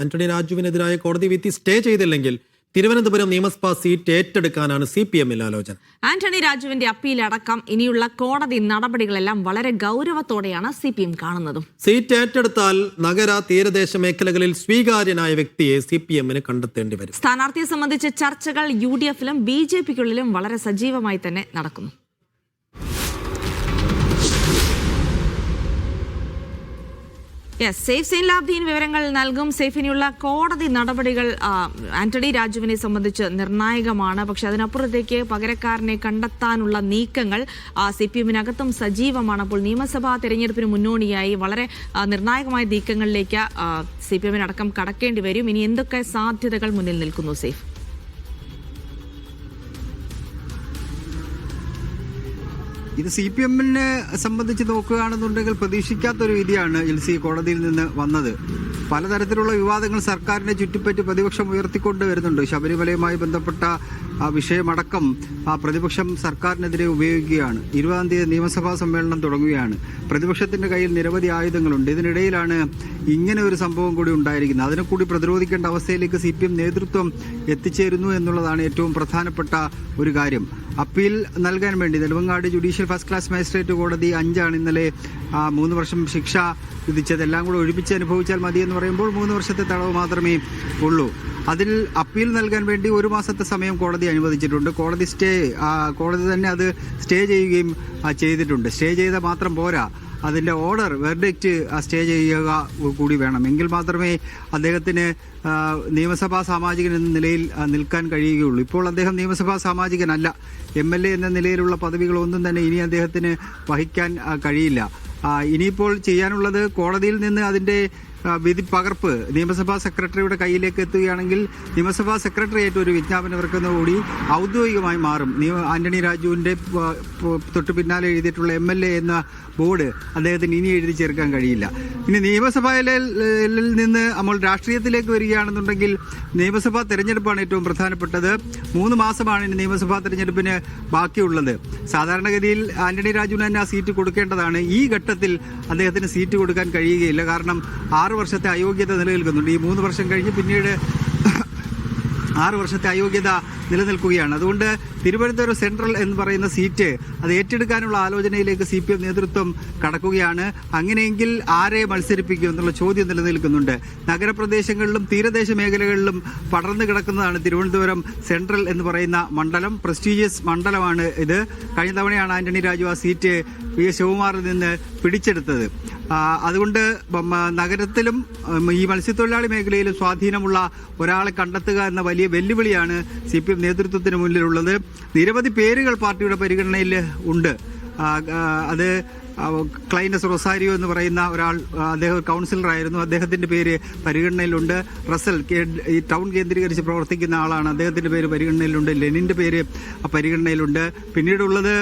ആന്റണി രാജുവിനെതിരായ കോടതി വിധി സ്റ്റേ ചെയ്തില്ലെങ്കിൽ തിരുവനന്തപുരം നിയമസഭാ സീറ്റ് ഏറ്റെടുക്കാനാണ് CPM-ൽ ആലോചന. ആന്റണി രാജുവിന്റെ അപ്പീൽ അടക്കം ഇനിയുള്ള കോടതി നടപടികളെല്ലാം വളരെ ഗൗരവത്തോടെയാണ് CPM കാണുന്നതും. സീറ്റ് ഏറ്റെടുത്താൽ നഗര തീരദേശ മേഖലകളിൽ സ്വീകാര്യനായ വ്യക്തിയെ CPM-ന് കണ്ടെത്തേണ്ടി വരും. സ്ഥാനാർത്ഥിയെ സംബന്ധിച്ച ചർച്ചകൾ UDF-ലും BJP-ക്കുള്ളിലും വളരെ സജീവമായി തന്നെ നടക്കുന്നു. സേഫ് സൈൻലാബ്ദീൻ വിവരങ്ങൾ നൽകും. സേഫിനുള്ള കോടതി നടപടികൾ ആന്റണി രാജുവിനെ സംബന്ധിച്ച് നിർണായകമാണ്. പക്ഷെ അതിനപ്പുറത്തേക്ക് പകരക്കാരനെ കണ്ടെത്താനുള്ള നീക്കങ്ങൾ CPM-നകത്തും സജീവമാണ്. അപ്പോൾ നിയമസഭാ തെരഞ്ഞെടുപ്പിന് മുന്നോടിയായി വളരെ നിർണായകമായ നീക്കങ്ങളിലേക്ക് CPM-നടക്കം കടക്കേണ്ടി വരും. ഇനി എന്തൊക്കെ സാധ്യതകൾ മുന്നിൽ നിൽക്കുന്നു സേഫ്? ഇത് CPM-നെ സംബന്ധിച്ച് നോക്കുകയാണെന്നുണ്ടെങ്കിൽ പ്രതീക്ഷിക്കാത്തൊരു വിധിയാണ് കോടതിയിൽ നിന്ന് വന്നത്. പലതരത്തിലുള്ള വിവാദങ്ങൾ സർക്കാരിനെ ചുറ്റിപ്പറ്റി പ്രതിപക്ഷം ഉയർത്തിക്കൊണ്ട് വരുന്നുണ്ട്. ശബരിമലയുമായി ബന്ധപ്പെട്ട വിഷയമടക്കം പ്രതിപക്ഷം സർക്കാരിനെതിരെ ഉപയോഗിക്കുകയാണ്. 20-ാം തീയതി നിയമസഭാ സമ്മേളനം തുടങ്ങുകയാണ്. പ്രതിപക്ഷത്തിന്റെ കയ്യിൽ നിരവധി ആയുധങ്ങളുണ്ട്. ഇതിനിടയിലാണ് ഇങ്ങനെ ഒരു സംഭവം കൂടി ഉണ്ടായിരിക്കുന്നത്. അതിനെ കൂടി പ്രതിരോധിക്കേണ്ട അവസ്ഥയിലേക്ക് CPM നേതൃത്വം എത്തിച്ചേരുന്നു എന്നുള്ളതാണ് ഏറ്റവും പ്രധാനപ്പെട്ട ഒരു കാര്യം. അപ്പീൽ നൽകാൻ വേണ്ടി Nedumangad judicial first class magistrate കോടതി 5 ഇന്നലെ 3 വർഷം ശിക്ഷ വിധിച്ചത്. എല്ലാം കൂടെ ഒരുമിച്ച് അനുഭവിച്ചാൽ മതി എന്ന് പറയുമ്പോൾ 3 വർഷത്തെ തടവ് മാത്രമേ ഉള്ളൂ. അതിൽ അപ്പീൽ നൽകാൻ വേണ്ടി 1 മാസത്തെ സമയം കോടതി അനുവദിച്ചിട്ടുണ്ട്. കോടതി തന്നെ അത് സ്റ്റേ ചെയ്യുകയും ചെയ്തിട്ടുണ്ട്. സ്റ്റേ ചെയ്ത മാത്രം പോരാ, അതിന്റെ ഓർഡർ വെർഡിക്റ്റ് സ്റ്റേ ചെയ്യുക കൂടി വേണം. എങ്കിൽ മാത്രമേ അദ്ദേഹത്തിന് നിയമസഭാ സാമാജികൻ എന്ന നിലയിൽ നിൽക്കാൻ കഴിയുകയുള്ളൂ. ഇപ്പോൾ അദ്ദേഹം നിയമസഭാ സാമാജികനല്ല. MLA എന്ന നിലയിലുള്ള പദവികളൊന്നും തന്നെ ഇനി അദ്ദേഹത്തിന് വഹിക്കാൻ കഴിയില്ല. ഇനിയിപ്പോൾ ചെയ്യാനുള്ളത് കോടതിയിൽ നിന്ന് അതിന്റെ വിധി പകർപ്പ് നിയമസഭാ സെക്രട്ടറിയുടെ കയ്യിലേക്ക് എത്തുകയാണെങ്കിൽ നിയമസഭാ സെക്രട്ടറിയേറ്റ് ഒരു വിജ്ഞാപനം ഇറക്കുന്നതോടുകൂടി ഔദ്യോഗികമായി മാറും. ആന്റണി രാജുവിന്റെ തൊട്ടു പിന്നാലെ എഴുതിയിട്ടുള്ള MLA എന്ന ബോർഡ് അദ്ദേഹത്തിന് ഇനി എഴുതി ചേർക്കാൻ കഴിയില്ല. ഇനി നിയമസഭയിൽ നിന്ന് നമ്മൾ രാഷ്ട്രീയത്തിലേക്ക് വരികയാണെന്നുണ്ടെങ്കിൽ നിയമസഭാ തെരഞ്ഞെടുപ്പാണ് ഏറ്റവും പ്രധാനപ്പെട്ടത്. 3 മാസമാണ് ഇനി നിയമസഭാ തെരഞ്ഞെടുപ്പിന് ബാക്കിയുള്ളത്. സാധാരണഗതിയിൽ ആന്റണി രാജുവിന് തന്നെ ആ സീറ്റ് കൊടുക്കേണ്ടതാണ്. ഈ ഘട്ടത്തിൽ അദ്ദേഹത്തിന് സീറ്റ് കൊടുക്കാൻ കഴിയുകയില്ല. കാരണം 6 വർഷത്തെ അയോഗ്യത നിലനിൽക്കുന്നുണ്ട്. ഈ 3 വർഷം കഴിഞ്ഞ് പിന്നീട് 6 വർഷത്തെ അയോഗ്യത നിലനിൽക്കുകയാണ്. അതുകൊണ്ട് തിരുവനന്തപുരം സെൻട്രൽ എന്ന് പറയുന്ന സീറ്റ് അത് ഏറ്റെടുക്കാനുള്ള ആലോചനയിലേക്ക് CPM നേതൃത്വം കടക്കുകയാണ്. അങ്ങനെയെങ്കിൽ ആരെ മത്സരിപ്പിക്കും എന്നുള്ള ചോദ്യം നിലനിൽക്കുന്നുണ്ട്. നഗരപ്രദേശങ്ങളിലും തീരദേശ മേഖലകളിലും പടർന്നു കിടക്കുന്നതാണ് തിരുവനന്തപുരം സെൻട്രൽ എന്ന് പറയുന്ന മണ്ഡലം. പ്രസ്റ്റീജിയസ് മണ്ഡലമാണ് ഇത്. കഴിഞ്ഞ തവണയാണ് ആന്റണി രാജു ആ സീറ്റ് VS ശിവകുമാറിൽ നിന്ന് പിടിച്ചെടുത്തത്. അതുകൊണ്ട് നഗരത്തിലും ഈ മത്സ്യത്തൊഴിലാളി മേഖലയിലും സ്വാധീനമുള്ള ഒരാളെ കണ്ടെത്തുക എന്ന വലിയ വെല്ലുവിളിയാണ് CPM നേതൃത്വത്തിന് മുന്നിലുള്ളത്. നിരവധി പേരുകൾ പാർട്ടിയുടെ പരിഗണനയിൽ ഉണ്ട്. അത് ക്ലൈനസ് റൊസാരിയോ എന്ന് പറയുന്ന ഒരാൾ, അദ്ദേഹം കൗൺസിലറായിരുന്നു. അദ്ദേഹത്തിന്റെ പേര് പരിഗണനയിലുണ്ട്. റസൽ ഈ ടൗൺ കേന്ദ്രീകരിച്ച് പ്രവർത്തിക്കുന്ന ആളാണ്, അദ്ദേഹത്തിന്റെ പേര് പരിഗണനയിലുണ്ട്. ലെനിന്റെ പേര് പരിഗണനയിലുണ്ട്. പിന്നീടുള്ളത്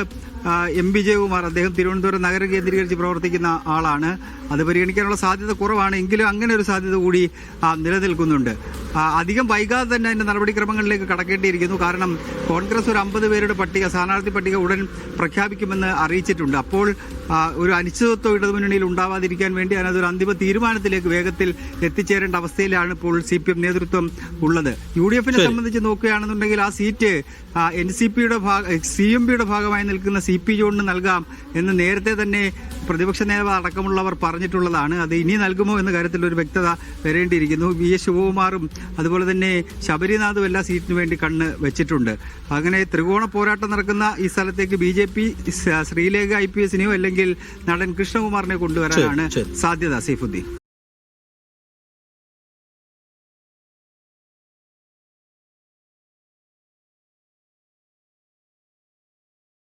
MB ജയകുമാർ, അദ്ദേഹം തിരുവനന്തപുരം നഗരം കേന്ദ്രീകരിച്ച് പ്രവർത്തിക്കുന്ന ആളാണ്. അത് പരിഗണിക്കാനുള്ള സാധ്യത കുറവാണ്. എങ്കിലും അങ്ങനെ ഒരു സാധ്യത കൂടി നിലനിൽക്കുന്നുണ്ട്. അധികം വൈകാതെ തന്നെ അതിന്റെ നടപടിക്രമങ്ങളിലേക്ക് കടക്കേണ്ടിയിരിക്കുന്നു. കാരണം കോൺഗ്രസ് ഒരു 50 പേരുടെ പട്ടിക, സ്ഥാനാർത്ഥി പട്ടിക ഉടൻ പ്രഖ്യാപിക്കുമെന്ന് അറിയിച്ചിട്ടുണ്ട്. അപ്പോൾ ഒരു അനിശ്ചിതത്വം ഇടതുമുന്നണിയിൽ ഉണ്ടാവാതിരിക്കാൻ വേണ്ടി അതിനതൊരു അന്തിമ തീരുമാനത്തിലേക്ക് വേഗത്തിൽ എത്തിച്ചേരേണ്ട അവസ്ഥയിലാണ് ഇപ്പോൾ CPM നേതൃത്വം ഉള്ളത്. UDF-നെ സംബന്ധിച്ച് നോക്കുകയാണെന്നുണ്ടെങ്കിൽ ആ സീറ്റ് CMPയുടെ ഭാഗമായി നിൽക്കുന്ന CP ജോണിന് നൽകാം എന്ന് നേരത്തെ തന്നെ പ്രതിപക്ഷ നേതാവ് അടക്കമുള്ളവർ പറഞ്ഞിട്ടുള്ളതാണ്. അത് ഇനി നൽകുമോ എന്ന കാര്യത്തിൽ ഒരു വ്യക്തത വരേണ്ടിയിരിക്കുന്നു. VS ശിവകുമാറും അതുപോലെ തന്നെ ശബരിനാഥും എല്ലാ സീറ്റിനു വേണ്ടി കണ്ണ് വെച്ചിട്ടുണ്ട്. അങ്ങനെ ത്രികോണ പോരാട്ടം നടക്കുന്ന ഈ സ്ഥലത്തേക്ക് BJP ശ്രീലേഖ IPS-നെയോ അല്ലെങ്കിൽ നടൻ കൃഷ്ണകുമാറിനെ കൊണ്ടുവരാനാണ് സാധ്യത. സൈഫുദ്ദീൻ.